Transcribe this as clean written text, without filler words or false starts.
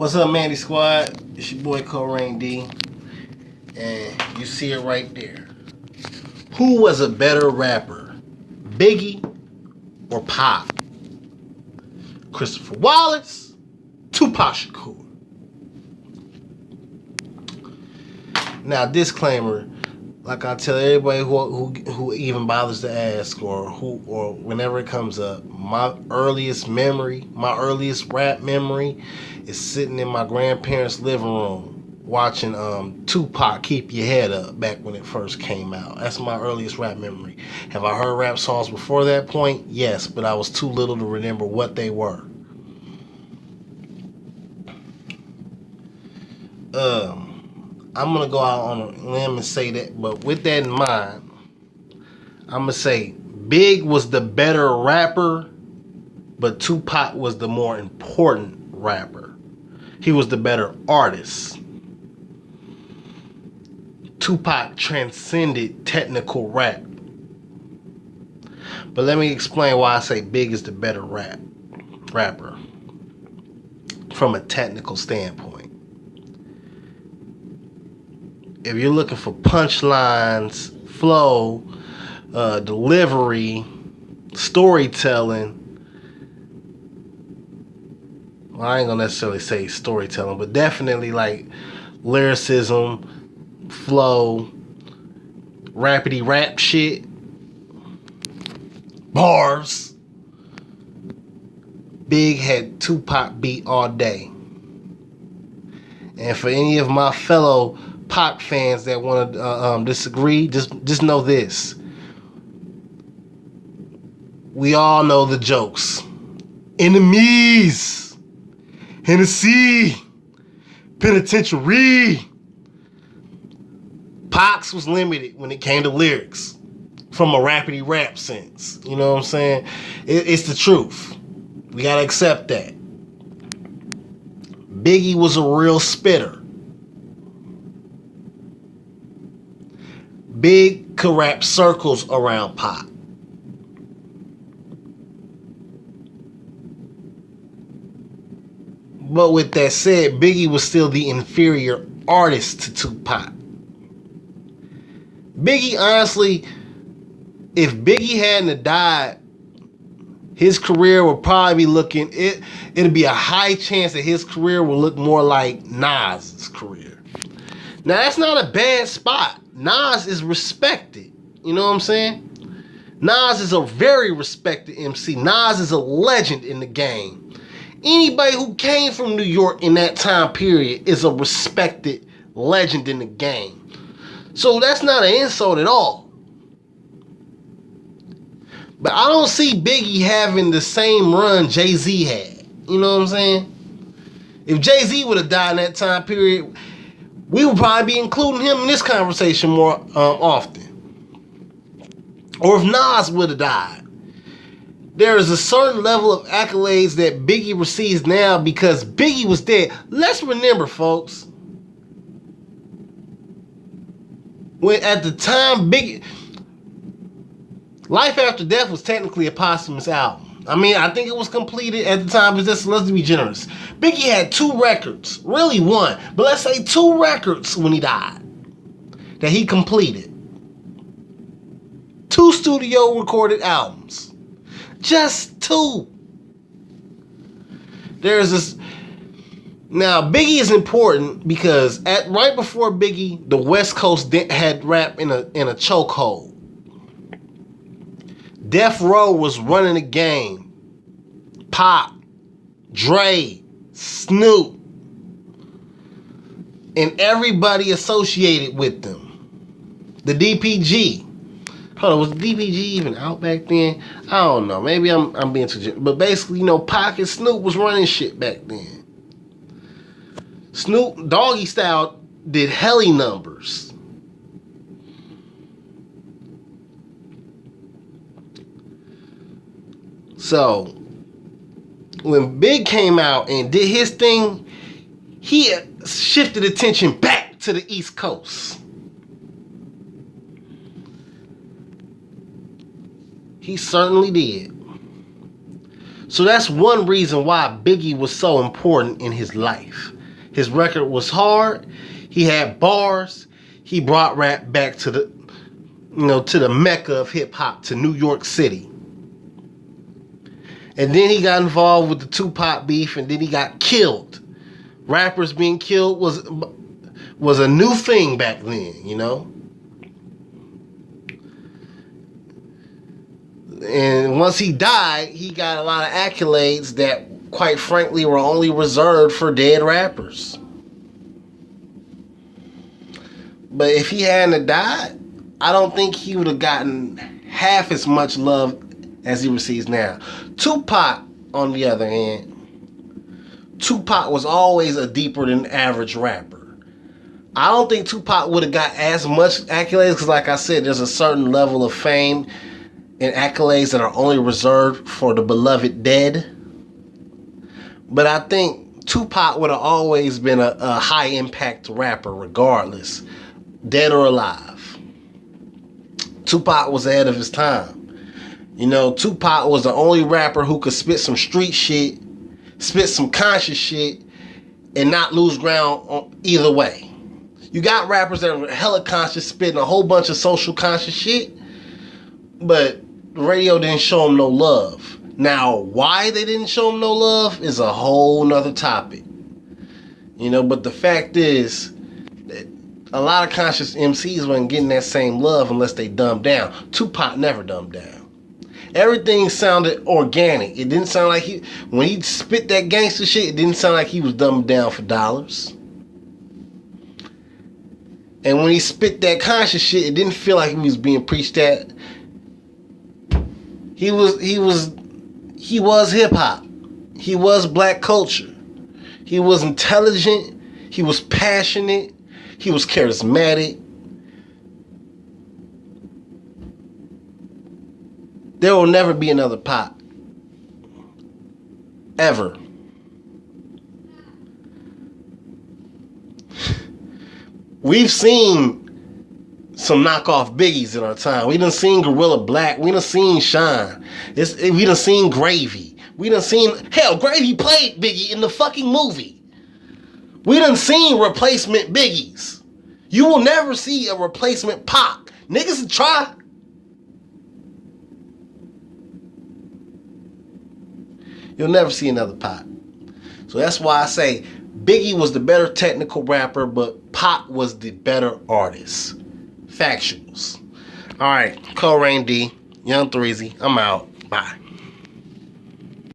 What's up, Mandy Squad? It's your boy Corain D, and you see it right there. Who was a better rapper, Biggie or Pac? Christopher Wallace, Tupac Shakur. Now, disclaimer, like I tell everybody who even bothers to ask or whenever it comes up, my earliest rap memory is sitting in my grandparents' living room watching Tupac Keep Your Head Up back when it first came out. That's my earliest rap memory. Have I heard rap songs before that point? Yes, but I was too little to remember what they were. I'm going to go out on a limb and say that, but with that in mind, I'm going to say Big was the better rapper, but Tupac was the more important rapper. He was the better artist. Tupac transcended technical rap. But let me explain why I say Big is the better rapper from a technical standpoint. If you're looking for punchlines, flow, delivery, storytelling, well, I ain't gonna necessarily say storytelling, but definitely like lyricism, flow, rapidy rap shit, bars. Big had Tupac beat all day. And for any of my fellow Pac fans that want to disagree, just know this. We all know the jokes. Enemies, Hennessy, penitentiary. Pac's was limited when it came to lyrics from a rapidy rap sense. You know what I'm saying? It's the truth. We gotta accept that. Biggie was a real spitter. Big could rap circles around Pac. But with that said, Biggie was still the inferior artist to Tupac. Biggie, honestly, if Biggie hadn't died, his career would probably be looking, it'd be a high chance that his career will look more like Nas's career. Now, that's not a bad spot. Nas is respected. You know what I'm saying? Nas is a very respected MC. Nas is a legend in the game. Anybody who came from New York in that time period is a respected legend in the game. So that's not an insult at all. But I don't see Biggie having the same run Jay-Z had. You know what I'm saying? If Jay-Z would have died in that time period, we would probably be including him in this conversation more often. Or if Nas would have died. There is a certain level of accolades that Biggie receives now because Biggie was dead. Let's remember, folks, when at the time Biggie, Life After Death was technically a posthumous album. I mean, I think it was completed at the time, but let's be generous. Biggie had 2 records, really 1, but let's say 2 records when he died that he completed. 2 studio recorded albums. Just 2. There's this. Now, Biggie is important because right before Biggie, the West Coast had rap in a chokehold. Death Row was running the game. Pac, Dre, Snoop, and everybody associated with them. The DPG. Hold on, was the DPG even out back then? I don't know. Maybe I'm being too generous. But basically, you know, Pac and Snoop was running shit back then. Snoop, Doggy Style, did helly numbers. So, when Big came out and did his thing, he shifted attention back to the East Coast. He certainly did. So that's one reason why Biggie was so important in his life. His record was hard. He had bars. He brought rap back to the, to the mecca of hip hop, to New York City. And then he got involved with the Tupac beef, and then he got killed. Rappers being killed was a new thing back then, And once he died, he got a lot of accolades that, quite frankly, were only reserved for dead rappers. But if he hadn't died, I don't think he would have gotten half as much love as he receives now. Tupac, on the other hand, Tupac was always a deeper than average rapper. I don't think Tupac would have got as much accolades because, like I said, there's a certain level of fame and accolades that are only reserved for the beloved dead. But I think Tupac would have always been a high impact rapper regardless, dead or alive. Tupac was ahead of his time. Tupac was the only rapper who could spit some street shit, spit some conscious shit, and not lose ground on either way. You got rappers that are hella conscious, spitting a whole bunch of social conscious shit, but the radio didn't show them no love. Now, why they didn't show them no love is a whole nother topic. But the fact is that a lot of conscious MCs wasn't getting that same love unless they dumbed down. Tupac never dumbed down. Everything sounded organic. It didn't sound like when he spit that gangster shit, it didn't sound like he was dumbed down for dollars. And when he spit that conscious shit, it didn't feel like he was being preached at. He was hip hop. He was black culture. He was intelligent. He was passionate. He was charismatic. There will never be another Pac. Ever. We've seen some knockoff Biggies in our time. We done seen Gorilla Black. We done seen Shine. We done seen Gravy. We done seen... Hell, Gravy played Biggie in the fucking movie. We done seen replacement Biggies. You will never see a replacement Pac. Niggas try. You'll never see another Pac. So that's why I say Biggie was the better technical rapper, but Pac was the better artist. Factuals. All right, Cole Rain D, Young Threezy. I'm out. Bye.